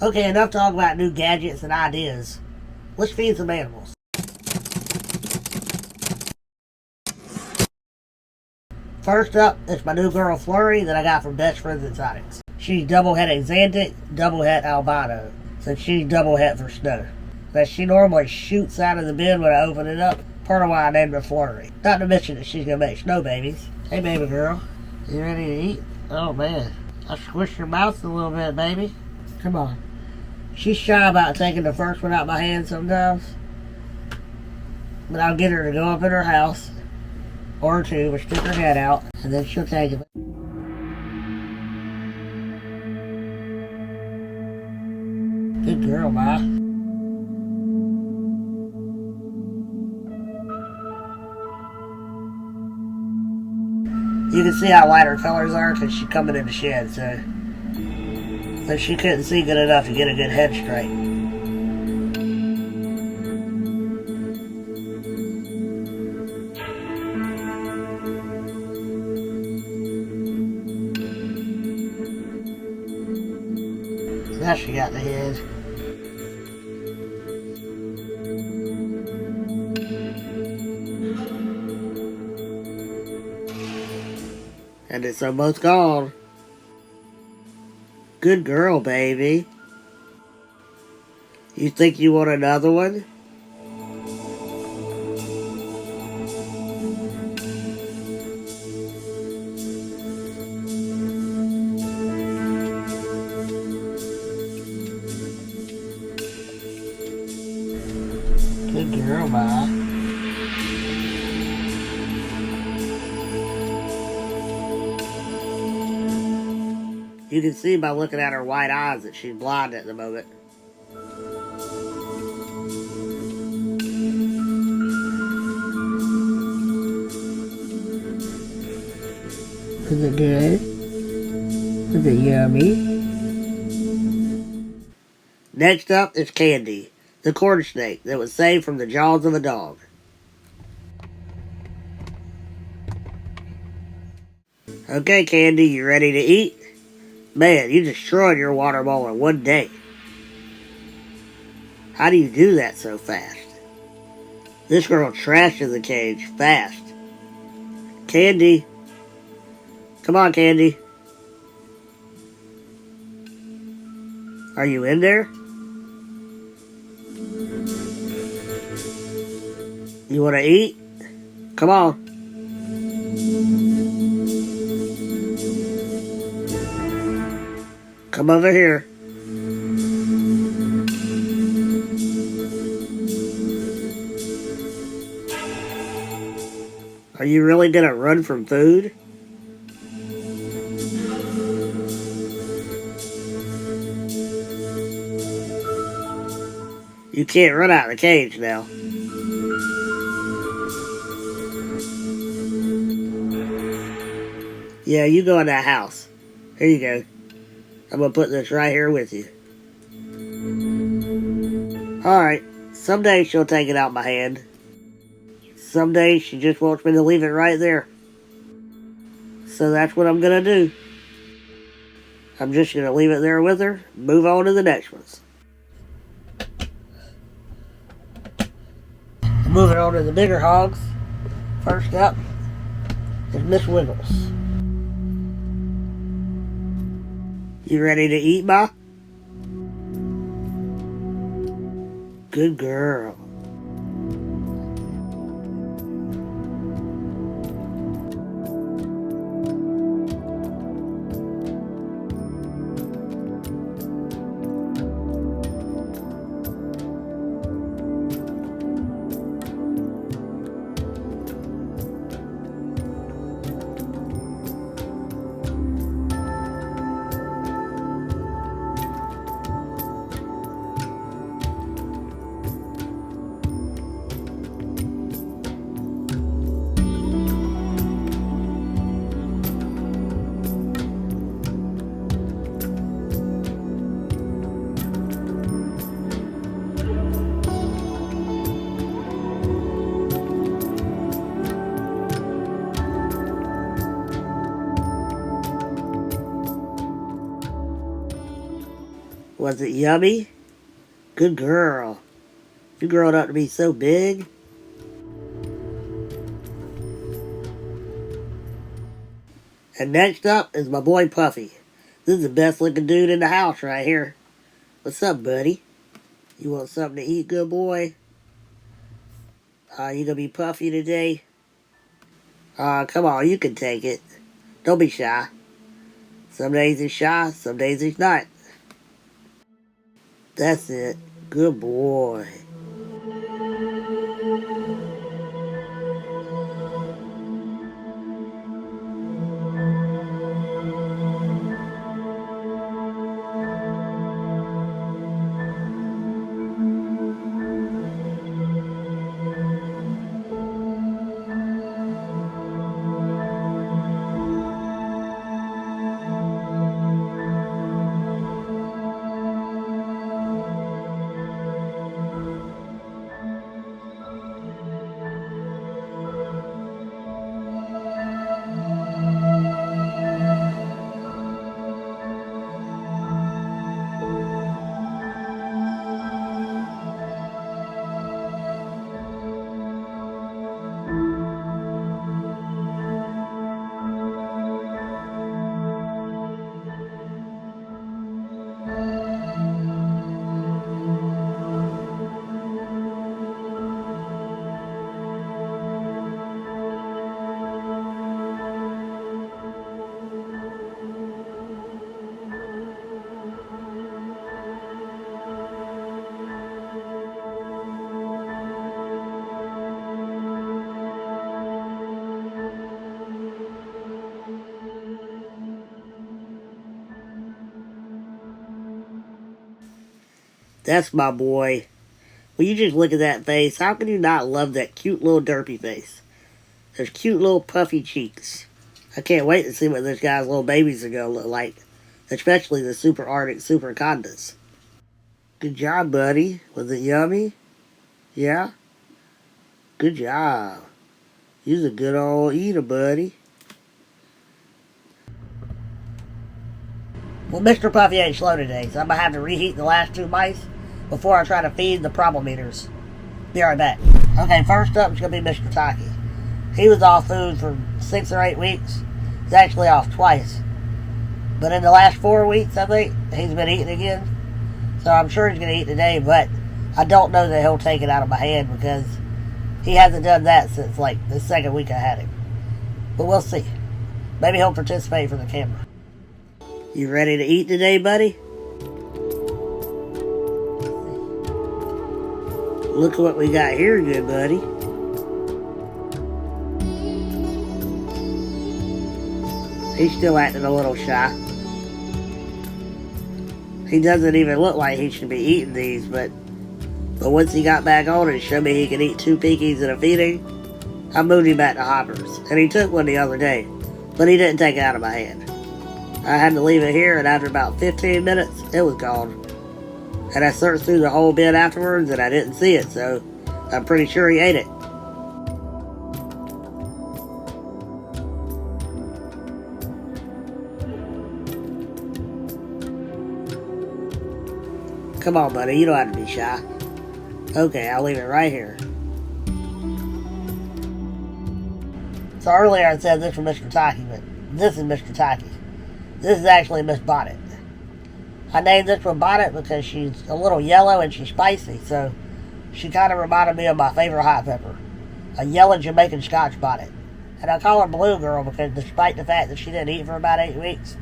Okay, enough talk about new gadgets and ideas. Let's feed some animals. First up is my new girl Flurry that I got from Best Friends Exotics. She's double het Xanthic, double het albino, so she's double het for snow. But she normally shoots out of the bin when I open it up, part of why I named her Flurry. Not to mention that she's gonna make snow babies. Hey baby girl, you ready to eat? Oh man, I squished your mouth a little bit, baby. Come on. She's shy about taking the first one out of my hand sometimes, but I'll get her to go up in her house, or two, or stick her head out, and then she'll take it. Good girl, Ma. You can see how light her colors are because she's coming in the shed, so she couldn't see good enough to get a good head straight. Now she got the head. And it's almost gone. Good girl, baby. You think you want another one? Good girl, Ma. You can see by looking at her white eyes that she's blind at the moment. Is it good? Is it yummy? Next up is Candy, the corn snake that was saved from the jaws of a dog. Okay, Candy, you ready to eat? Man, you destroyed your water bowl in one day. How do you do that so fast? This girl trashes the cage fast. Candy. Come on, Candy. Are you in there? You want to eat? Come on. Come over here. Are you really gonna run from food? You can't run out of the cage now. Yeah, you go in that house. Here you go. I'm gonna put this right here with you. Alright, someday she'll take it out my hand. Someday she just wants me to leave it right there. So that's what I'm gonna do. I'm just gonna leave it there with her, move on to the next ones. Moving on to the bigger hogs. First up is Miss Wiggles. You ready to eat, Ma? Good girl. Was it yummy? Good girl. You growing up to be so big. And next up is my boy Puffy. This is the best looking dude in the house right here. What's up, buddy? You want something to eat, good boy? You gonna be Puffy today? Come on, you can take it. Don't be shy. Some days he's shy, some days he's not. That's it. Good boy. That's my boy. When you just look at that face, how can you not love that cute little derpy face? Those cute little puffy cheeks. I can't wait to see what this guy's little babies are going to look like. Especially the super Arctic super condas. Good job, buddy. Was it yummy? Yeah? Good job. You're a good old eater, buddy. Well, Mr. Puffy ain't slow today, so I'm going to have to reheat the last 2 mice before I try to feed the problem eaters. Be right back. Okay, first up is going to be Mr. Taki. He was off food for 6 or 8 weeks. He's actually off twice. But in the last 4 weeks, I think, he's been eating again. So I'm sure he's going to eat today, but I don't know that he'll take it out of my hand because he hasn't done that since, like, the 2nd week I had him. But we'll see. Maybe he'll participate for the camera. You ready to eat today, buddy? Look what we got here, good buddy. He's still acting a little shy. He doesn't even look like he should be eating these, but once he got back on and showed me he could eat 2 pinkies in a feeding, I moved him back to hoppers. And he took one the other day, but he didn't take it out of my hand. I had to leave it here, and after about 15 minutes, it was gone. And I searched through the whole bin afterwards, and I didn't see it, so I'm pretty sure he ate it. Come on, buddy, you don't have to be shy. Okay, I'll leave it right here. So earlier I said this for Mr. Taki, but this is Mr. Taki. This is actually Miss Bonnet. I named this one Bonnet because she's a little yellow and she's spicy, so she kind of reminded me of my favorite hot pepper, a yellow Jamaican Scotch bonnet. And I call her Blue Girl because despite the fact that she didn't eat for about 8 weeks,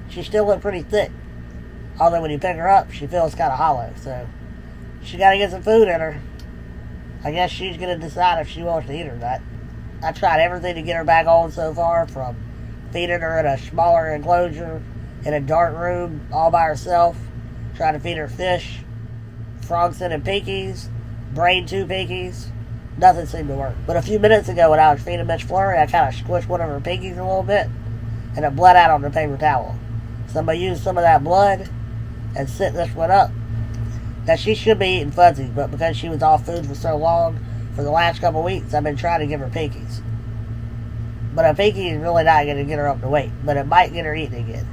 she still looked pretty thick. Although when you pick her up, she feels kind of hollow, so she got to get some food in her. I guess she's going to decide if she wants to eat or not. I tried everything to get her back on so far, from feeding her in a smaller enclosure, in a dark room, all by herself, trying to feed her fish, frog scented pinkies, brain 2 pinkies. Nothing seemed to work. But a few minutes ago when I was feeding Miss Flurry, I kind of squished one of her pinkies a little bit, and it bled out on the paper towel. So I'm going to use some of that blood and sit this one up. Now, she should be eating fuzzies, but because she was off food for so long, for the last couple of weeks, I've been trying to give her pinkies. But a pinky is really not going to get her up to weight, but it might get her eating again.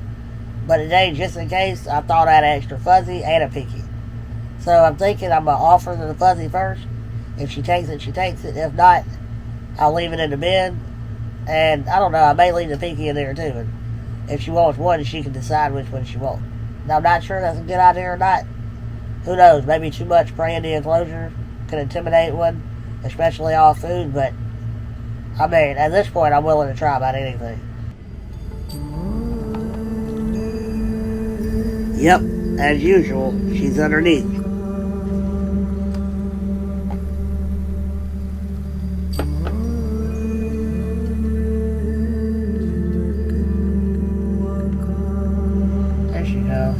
But today, just in case, I thought I had an extra fuzzy and a pinky. So I'm thinking I'm going to offer the fuzzy first. If she takes it, she takes it. If not, I'll leave it in the bin. And I don't know, I may leave the pinky in there too. And if she wants one, she can decide which one she wants. Now, I'm not sure if that's a good idea or not. Who knows? Maybe too much prey in the enclosure can intimidate one, especially off food. But, I mean, at this point, I'm willing to try about anything. Yep, as usual, she's underneath. There she goes.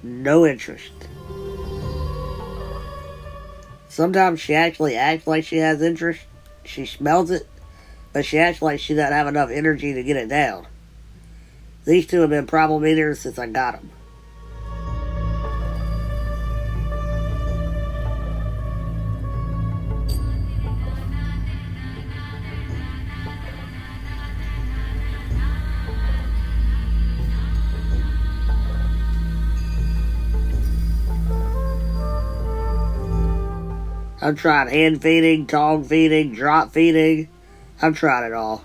No interest. Sometimes she actually acts like she has interest. She smells it, but she acts like she doesn't have enough energy to get it down. These two have been problem eaters since I got them. I've tried hand feeding, tongue feeding, drop feeding. I've tried it all.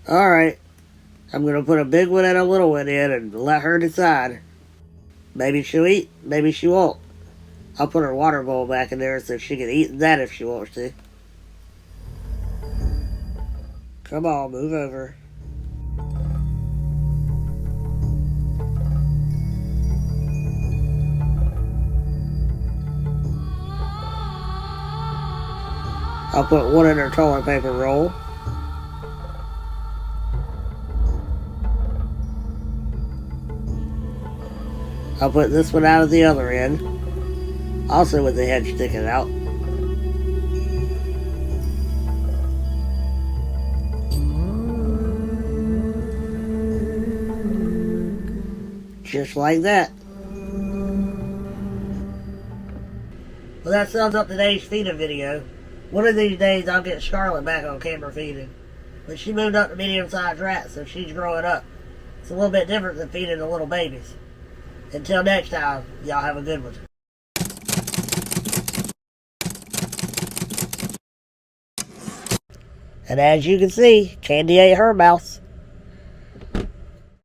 Alright. I'm going to put a big one and a little one in and let her decide. Maybe she'll eat, maybe she won't. I'll put her water bowl back in there so she can eat that if she wants to. Come on, move over. I'll put one in her toilet paper roll. I'll put this one out of the other end. Also with the head sticking out. Just like that. Well, that sums up today's feeding video. One of these days I'll get Scarlett back on camera feeding. But she moved up to medium-sized rats, so she's growing up. It's a little bit different than feeding the little babies. Until next time, y'all have a good one. And as you can see, Candy ate her mouse.